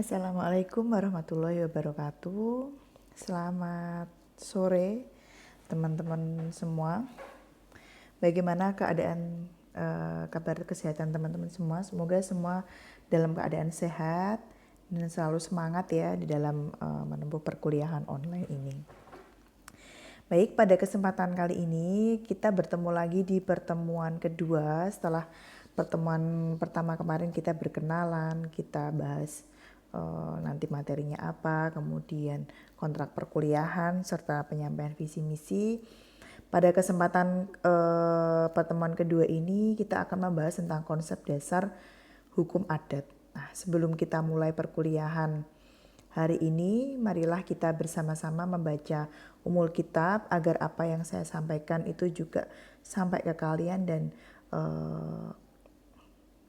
Assalamualaikum warahmatullahi wabarakatuh. Selamat sore teman-teman semua. Bagaimana keadaan kabar kesehatan teman-teman semua? Semoga semua dalam keadaan sehat dan selalu semangat ya di dalam menempuh perkuliahan online ini. Baik, pada kesempatan kali ini kita bertemu lagi di pertemuan kedua setelah pertemuan pertama kemarin kita berkenalan, kita bahas nanti materinya apa, kemudian kontrak perkuliahan serta penyampaian visi misi. Pada kesempatan pertemuan kedua ini kita akan membahas tentang konsep dasar hukum adat. Nah, sebelum kita mulai perkuliahan hari ini, marilah kita bersama-sama membaca umul kitab agar apa yang saya sampaikan itu juga sampai ke kalian dan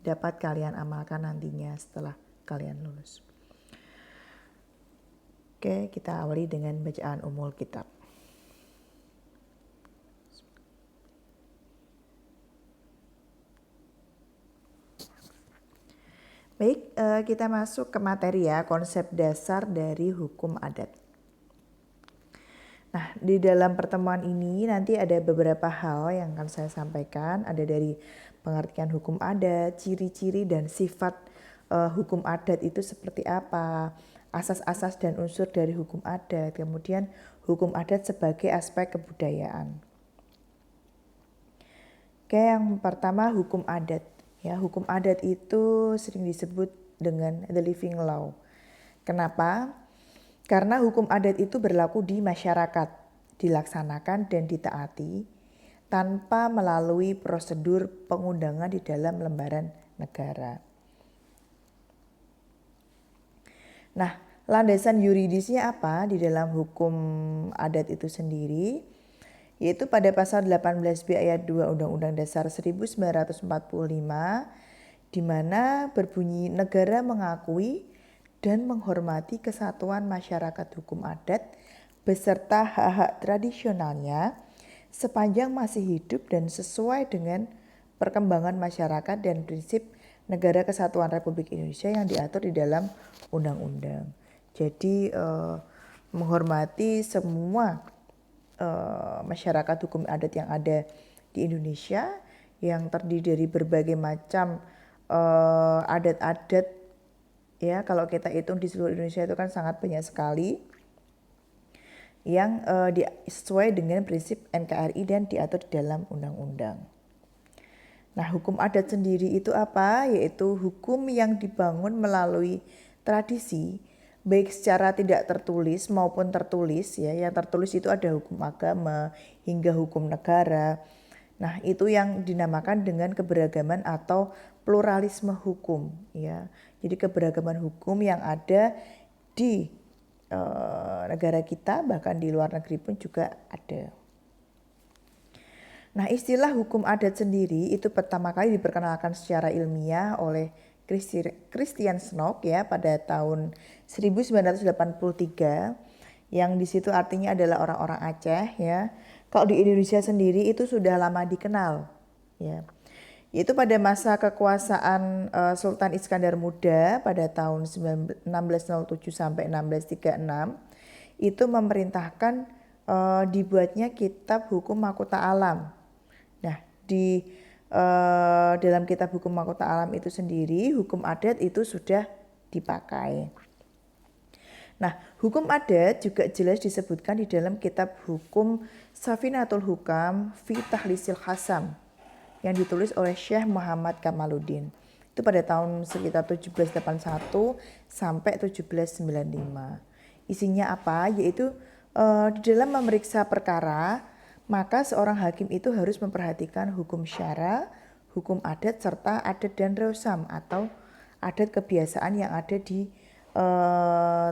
dapat kalian amalkan nantinya setelah kalian lulus. Oke, kita awali dengan bacaan umul kitab. Baik, kita masuk ke materi ya, konsep dasar dari hukum adat. Nah, di dalam pertemuan ini nanti ada beberapa hal yang akan saya sampaikan. Ada dari pengertian hukum adat, ciri-ciri dan sifat hukum adat itu seperti apa, asas-asas dan unsur dari hukum adat, kemudian hukum adat sebagai aspek kebudayaan. Oke, yang pertama hukum adat. Ya, hukum adat itu sering disebut dengan the living law. Kenapa? Karena hukum adat itu berlaku di masyarakat, dilaksanakan dan ditaati tanpa melalui prosedur pengundangan di dalam lembaran negara. Nah, landasan yuridisnya apa di dalam hukum adat itu sendiri? Yaitu pada pasal 18B ayat 2 Undang-Undang Dasar 1945 di mana berbunyi negara mengakui dan menghormati kesatuan masyarakat hukum adat beserta hak-hak tradisionalnya sepanjang masih hidup dan sesuai dengan perkembangan masyarakat dan prinsip Negara Kesatuan Republik Indonesia yang diatur di dalam undang-undang. Jadi menghormati semua masyarakat hukum adat yang ada di Indonesia yang terdiri dari berbagai macam adat-adat ya, kalau kita hitung di seluruh Indonesia itu kan sangat banyak sekali yang sesuai dengan prinsip NKRI dan diatur di dalam undang-undang. Nah, hukum adat sendiri itu apa? Yaitu hukum yang dibangun melalui tradisi, baik secara tidak tertulis maupun tertulis ya. Yang tertulis itu ada hukum agama hingga hukum negara. Nah, itu yang dinamakan dengan keberagaman atau pluralisme hukum ya. Jadi keberagaman hukum yang ada di negara kita bahkan di luar negeri pun juga ada. Nah, istilah hukum adat sendiri itu pertama kali diperkenalkan secara ilmiah oleh Christian Snook ya pada tahun 1983 yang di situ artinya adalah orang-orang Aceh ya. Kalau di Indonesia sendiri itu sudah lama dikenal ya. Yaitu pada masa kekuasaan Sultan Iskandar Muda pada tahun 1607 sampai 1636 itu memerintahkan dibuatnya kitab hukum Mahkota Alam. Nah, di dalam kitab hukum Mahkota Alam itu sendiri, hukum adat itu sudah dipakai. Nah, hukum adat juga jelas disebutkan di dalam kitab hukum Safinatul Hukam fi Tahlisil Hasam yang ditulis oleh Syekh Muhammad Kamaluddin. Itu pada tahun sekitar 1781 sampai 1795. Isinya apa? Yaitu di dalam memeriksa perkara, maka seorang hakim itu harus memperhatikan hukum syara, hukum adat, serta adat dan resam atau adat kebiasaan yang ada di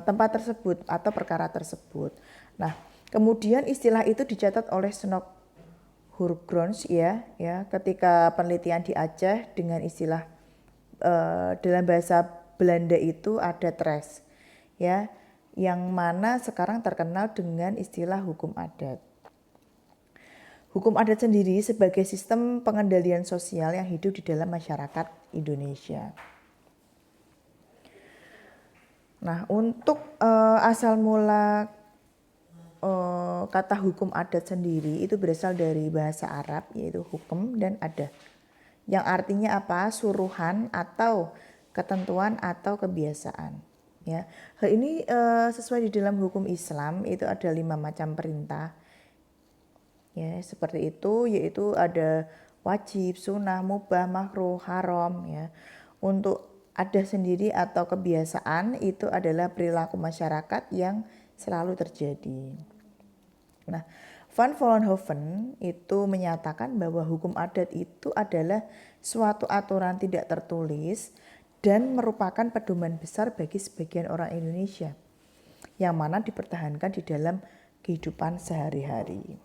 tempat tersebut atau perkara tersebut. Nah, kemudian istilah itu dicatat oleh Snook Hurgrons ya ketika penelitian di Aceh dengan istilah dalam bahasa Belanda itu ada tres ya, yang mana sekarang terkenal dengan istilah hukum adat. Hukum adat sendiri sebagai sistem pengendalian sosial yang hidup di dalam masyarakat Indonesia. Nah, untuk asal mula kata hukum adat sendiri itu berasal dari bahasa Arab, yaitu hukum dan adat, yang artinya apa? Suruhan atau ketentuan atau kebiasaan. Ya, hal ini sesuai di dalam hukum Islam itu ada 5 macam perintah. Ya, seperti itu, yaitu ada wajib, sunnah, mubah, makruh, haram. Ya, untuk adat sendiri atau kebiasaan itu adalah perilaku masyarakat yang selalu terjadi. Nah, Van Vollenhoven itu menyatakan bahwa hukum adat itu adalah suatu aturan tidak tertulis dan merupakan pedoman besar bagi sebagian orang Indonesia yang mana dipertahankan di dalam kehidupan sehari-hari.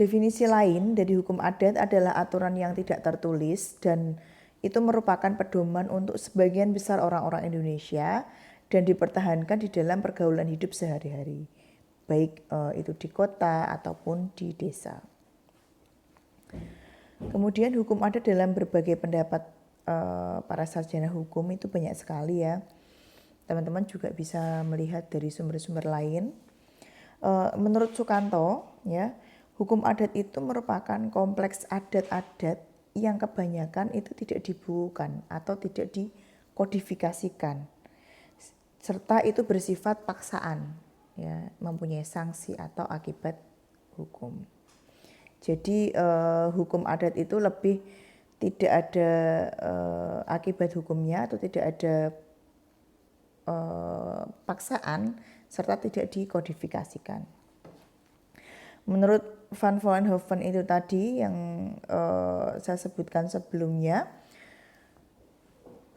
Definisi lain dari hukum adat adalah aturan yang tidak tertulis dan itu merupakan pedoman untuk sebagian besar orang-orang Indonesia dan dipertahankan di dalam pergaulan hidup sehari-hari, baik itu di kota ataupun di desa. Kemudian hukum adat dalam berbagai pendapat para sarjana hukum itu banyak sekali ya. Teman-teman juga bisa melihat dari sumber-sumber lain. Menurut Sukanto, ya, hukum adat itu merupakan kompleks adat-adat yang kebanyakan itu tidak dibukukan atau tidak dikodifikasikan, serta itu bersifat paksaan, ya, mempunyai sanksi atau akibat hukum. Jadi hukum adat itu lebih tidak ada akibat hukumnya atau tidak ada paksaan serta tidak dikodifikasikan. Menurut Van Vollenhoven itu tadi yang saya sebutkan sebelumnya,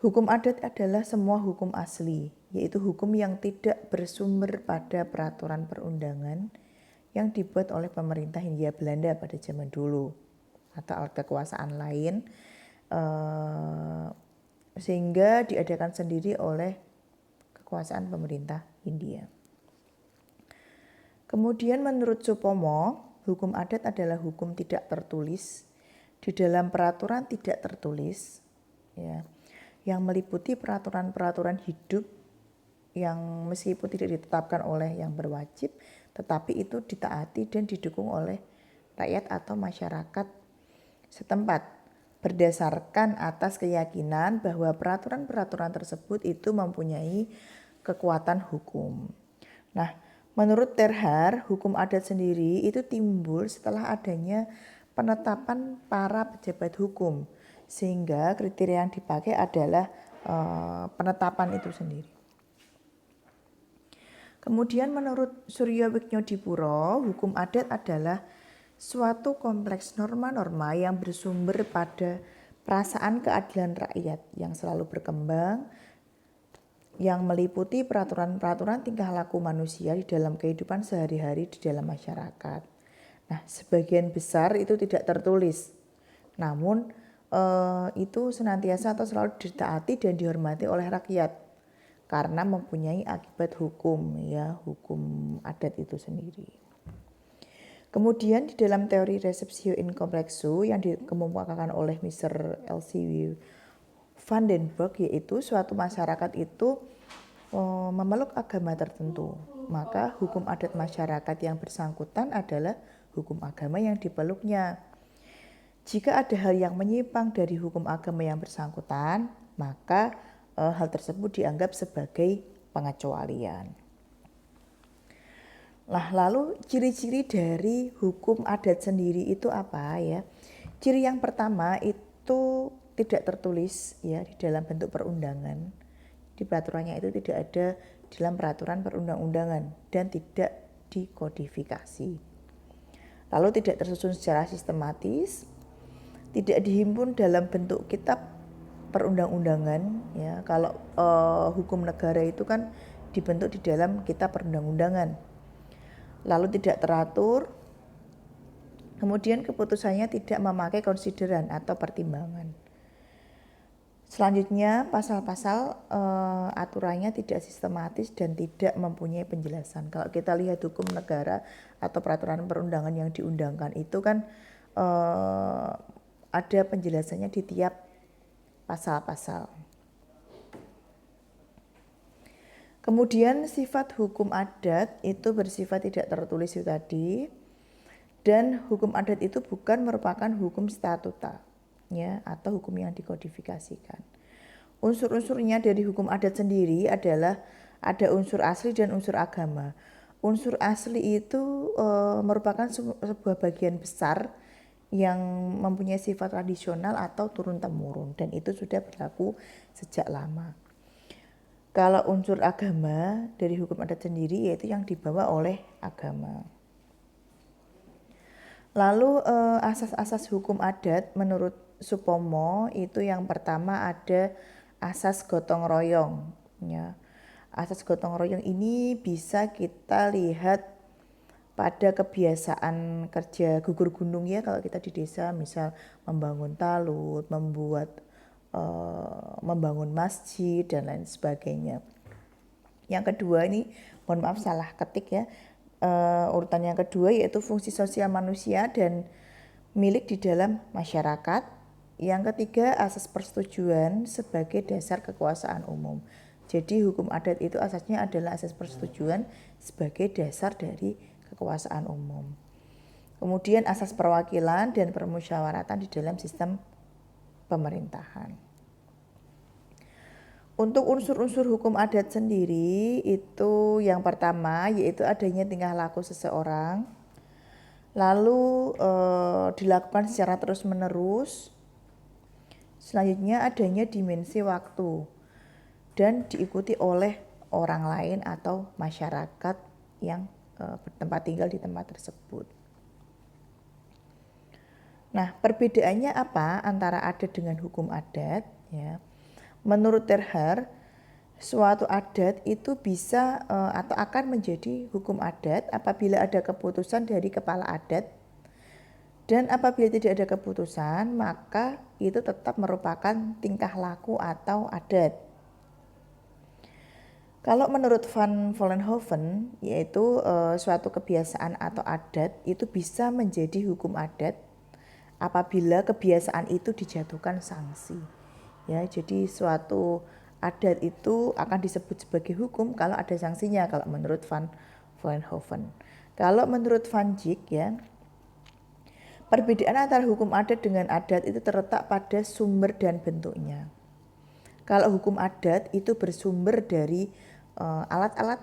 hukum adat adalah semua hukum asli, yaitu hukum yang tidak bersumber pada peraturan perundangan yang dibuat oleh pemerintah Hindia Belanda pada zaman dulu atau alat kekuasaan lain, sehingga diadakan sendiri oleh kekuasaan pemerintah Hindia. Kemudian menurut Supomo, hukum adat adalah hukum tidak tertulis di dalam peraturan tidak tertulis, ya, yang meliputi peraturan-peraturan hidup yang meskipun tidak ditetapkan oleh yang berwajib, tetapi itu ditaati dan didukung oleh rakyat atau masyarakat setempat berdasarkan atas keyakinan bahwa peraturan-peraturan tersebut itu mempunyai kekuatan hukum. Nah, menurut Terhar, hukum adat sendiri itu timbul setelah adanya penetapan para pejabat hukum, sehingga kriteria yang dipakai adalah penetapan itu sendiri. Kemudian menurut Suryo Wignodipuro, hukum adat adalah suatu kompleks norma-norma yang bersumber pada perasaan keadilan rakyat yang selalu berkembang, yang meliputi peraturan-peraturan tingkah laku manusia di dalam kehidupan sehari-hari di dalam masyarakat. Nah, sebagian besar itu tidak tertulis, namun itu senantiasa atau selalu ditaati dan dihormati oleh rakyat karena mempunyai akibat hukum, ya, hukum adat itu sendiri. Kemudian di dalam teori receptio in complexo yang dikemukakan oleh Mr. L.C. Van den Berg, yaitu suatu masyarakat itu memeluk agama tertentu, maka hukum adat masyarakat yang bersangkutan adalah hukum agama yang dipeluknya. Jika ada hal yang menyimpang dari hukum agama yang bersangkutan, maka hal tersebut dianggap sebagai pengecualian. Nah, lalu ciri-ciri dari hukum adat sendiri itu apa ya? Ciri yang pertama itu tidak tertulis ya di dalam bentuk perundangan. Di peraturannya itu tidak ada dalam peraturan perundang-undangan dan tidak dikodifikasi. Lalu tidak tersusun secara sistematis, tidak dihimpun dalam bentuk kitab perundang-undangan ya. Kalau hukum negara itu kan dibentuk di dalam kitab perundang-undangan. Lalu tidak teratur, kemudian keputusannya tidak memakai konsideran atau pertimbangan. Selanjutnya pasal-pasal aturannya tidak sistematis dan tidak mempunyai penjelasan. Kalau kita lihat hukum negara atau peraturan perundangan yang diundangkan itu kan ada penjelasannya di tiap pasal-pasal. Kemudian sifat hukum adat itu bersifat tidak tertulis itu tadi, dan hukum adat itu bukan merupakan hukum statuta ya atau hukum yang dikodifikasikan. Unsur-unsurnya dari hukum adat sendiri adalah ada unsur asli dan unsur agama. Unsur asli itu merupakan sebuah bagian besar yang mempunyai sifat tradisional atau turun-temurun dan itu sudah berlaku sejak lama. Kalau unsur agama dari hukum adat sendiri yaitu yang dibawa oleh agama. Lalu asas-asas hukum adat menurut Supomo itu yang pertama ada asas gotong royong ya. Asas gotong royong ini bisa kita lihat pada kebiasaan kerja gugur gunung ya kalau kita di desa, misal membangun talut, membangun masjid dan lain sebagainya. Yang kedua ini, mohon maaf salah ketik ya, urutan yang kedua yaitu fungsi sosial manusia dan milik di dalam masyarakat. Yang ketiga asas persetujuan sebagai dasar kekuasaan umum. Jadi hukum adat itu asasnya adalah asas persetujuan sebagai dasar dari kekuasaan umum. Kemudian asas perwakilan dan permusyawaratan di dalam sistem pemerintahan. Untuk unsur-unsur hukum adat sendiri itu yang pertama yaitu adanya tingkah laku seseorang, lalu dilakukan secara terus-menerus. Selanjutnya adanya dimensi waktu dan diikuti oleh orang lain atau masyarakat yang bertempat tinggal di tempat tersebut. Nah, perbedaannya apa antara adat dengan hukum adat ya? Menurut Terhar, suatu adat itu bisa atau akan menjadi hukum adat apabila ada keputusan dari kepala adat, dan apabila tidak ada keputusan maka itu tetap merupakan tingkah laku atau adat. Kalau menurut Van Vollenhoven, yaitu suatu kebiasaan atau adat itu bisa menjadi hukum adat apabila kebiasaan itu dijatuhkan sanksi. Ya, jadi suatu adat itu akan disebut sebagai hukum kalau ada sanksinya kalau menurut Van Vollenhoven. Kalau menurut Van Dijk ya, perbedaan antara hukum adat dengan adat itu terletak pada sumber dan bentuknya. Kalau hukum adat itu bersumber dari alat-alat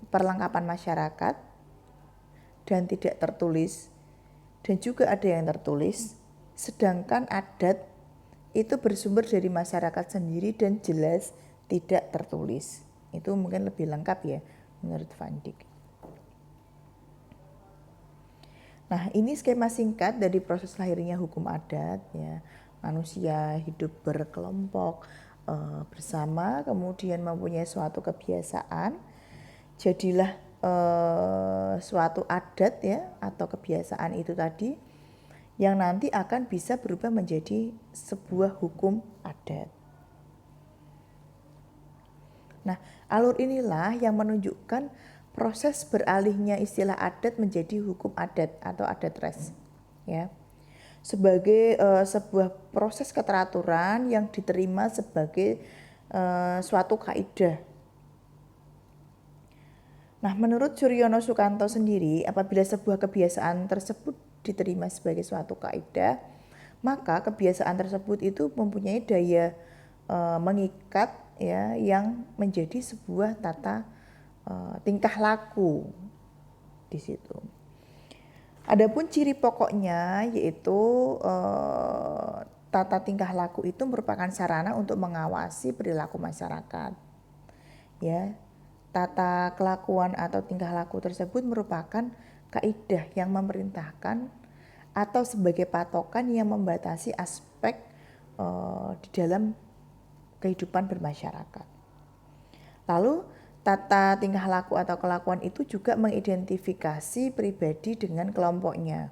perlengkapan masyarakat dan tidak tertulis, dan juga ada yang tertulis, sedangkan adat itu bersumber dari masyarakat sendiri dan jelas tidak tertulis. Itu mungkin lebih lengkap ya menurut Van Dijk. Nah, ini skema singkat dari proses lahirnya hukum adat ya. Manusia hidup berkelompok bersama, kemudian mempunyai suatu kebiasaan, jadilah suatu adat ya atau kebiasaan itu tadi yang nanti akan bisa berubah menjadi sebuah hukum adat. Nah, alur inilah yang menunjukkan proses beralihnya istilah adat menjadi hukum adat atau adat res ya. Sebagai sebuah proses keteraturan yang diterima sebagai suatu kaidah. Nah, menurut Suryono Sukanto sendiri, apabila sebuah kebiasaan tersebut diterima sebagai suatu kaidah, maka kebiasaan tersebut itu mempunyai daya mengikat ya yang menjadi sebuah tata tingkah laku di situ. Adapun ciri pokoknya yaitu tata tingkah laku itu merupakan sarana untuk mengawasi perilaku masyarakat. Ya, tata kelakuan atau tingkah laku tersebut merupakan kaidah yang memerintahkan atau sebagai patokan yang membatasi aspek di dalam kehidupan bermasyarakat. Lalu tata tingkah laku atau kelakuan itu juga mengidentifikasi pribadi dengan kelompoknya.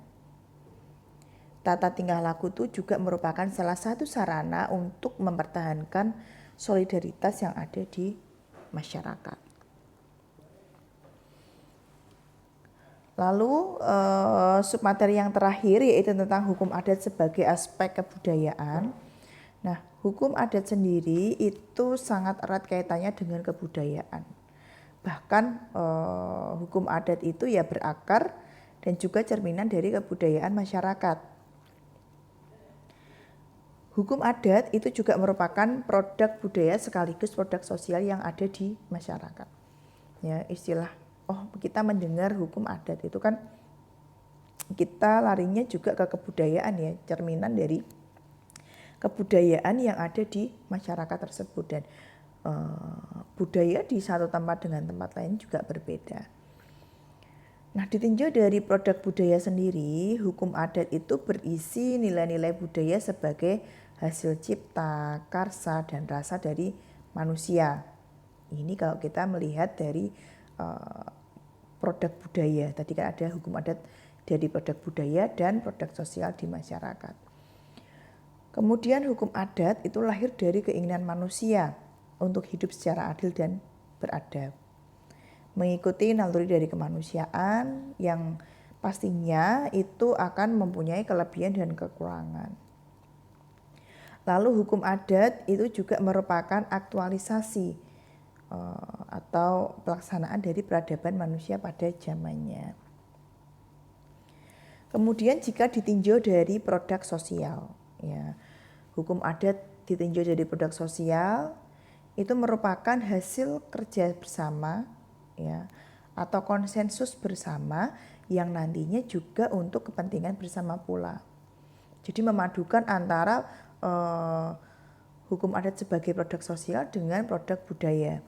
Tata tingkah laku itu juga merupakan salah satu sarana untuk mempertahankan solidaritas yang ada di masyarakat. Lalu submateri yang terakhir yaitu tentang hukum adat sebagai aspek kebudayaan. Nah, hukum adat sendiri itu sangat erat kaitannya dengan kebudayaan. Bahkan hukum adat itu ya berakar dan juga cerminan dari kebudayaan masyarakat. Hukum adat itu juga merupakan produk budaya sekaligus produk sosial yang ada di masyarakat. Ya, istilah kita mendengar hukum adat itu kan kita larinya juga ke kebudayaan ya, cerminan dari kebudayaan yang ada di masyarakat tersebut, dan budaya di satu tempat dengan tempat lain juga berbeda. Nah, ditinjau dari produk budaya sendiri, hukum adat itu berisi nilai-nilai budaya sebagai hasil cipta, karsa, dan rasa dari manusia. Ini kalau kita melihat dari produk budaya. Tadi kan ada hukum adat dari produk budaya dan produk sosial di masyarakat. Kemudian hukum adat itu lahir dari keinginan manusia untuk hidup secara adil dan beradab, mengikuti naluri dari kemanusiaan yang pastinya itu akan mempunyai kelebihan dan kekurangan. Lalu hukum adat itu juga merupakan aktualisasi atau pelaksanaan dari peradaban manusia pada zamannya. Kemudian jika ditinjau dari produk sosial, ya, hukum adat ditinjau dari produk sosial itu merupakan hasil kerja bersama, ya, atau konsensus bersama yang nantinya juga untuk kepentingan bersama pula. Jadi memadukan antara hukum adat sebagai produk sosial dengan produk budaya.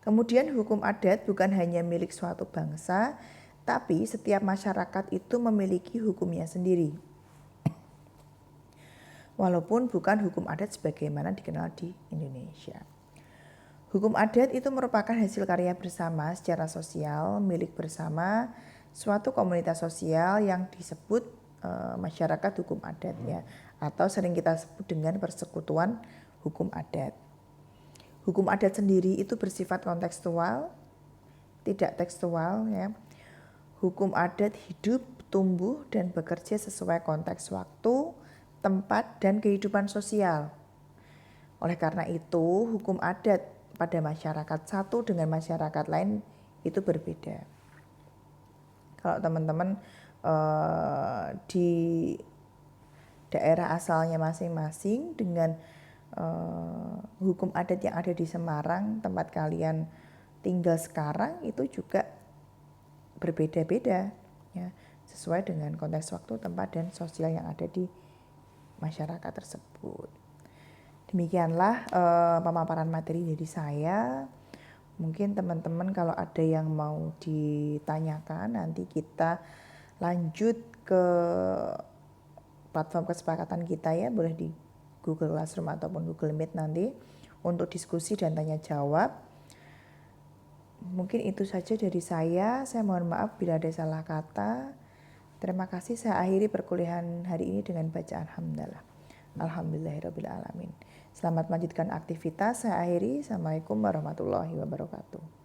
Kemudian hukum adat bukan hanya milik suatu bangsa, tapi setiap masyarakat itu memiliki hukumnya sendiri. Walaupun bukan hukum adat sebagaimana dikenal di Indonesia. Hukum adat itu merupakan hasil karya bersama secara sosial, milik bersama suatu komunitas sosial yang disebut masyarakat hukum adat ya, atau sering kita sebut dengan persekutuan hukum adat. Hukum adat sendiri itu bersifat kontekstual, tidak tekstual ya. Hukum adat hidup, tumbuh, dan bekerja sesuai konteks waktu, tempat, dan kehidupan sosial. Oleh karena itu, hukum adat pada masyarakat satu dengan masyarakat lain itu berbeda. Kalau teman-teman di daerah asalnya masing-masing dengan hukum adat yang ada di Semarang, tempat kalian tinggal sekarang, itu juga berbeda-beda ya, sesuai dengan konteks waktu, tempat, dan sosial yang ada di masyarakat tersebut. Demikianlah pemaparan materi dari saya. Mungkin teman-teman kalau ada yang mau ditanyakan, nanti kita lanjut ke platform kesepakatan kita ya, boleh di Google Classroom ataupun Google Meet nanti untuk diskusi dan tanya jawab. Mungkin itu saja dari saya mohon maaf bila ada salah kata. Terima kasih, saya akhiri perkuliahan hari ini dengan bacaan hamdalah. Alhamdulillahirrabbilalamin. Selamat melanjutkan aktivitas, saya akhiri. Assalamualaikum warahmatullahi wabarakatuh.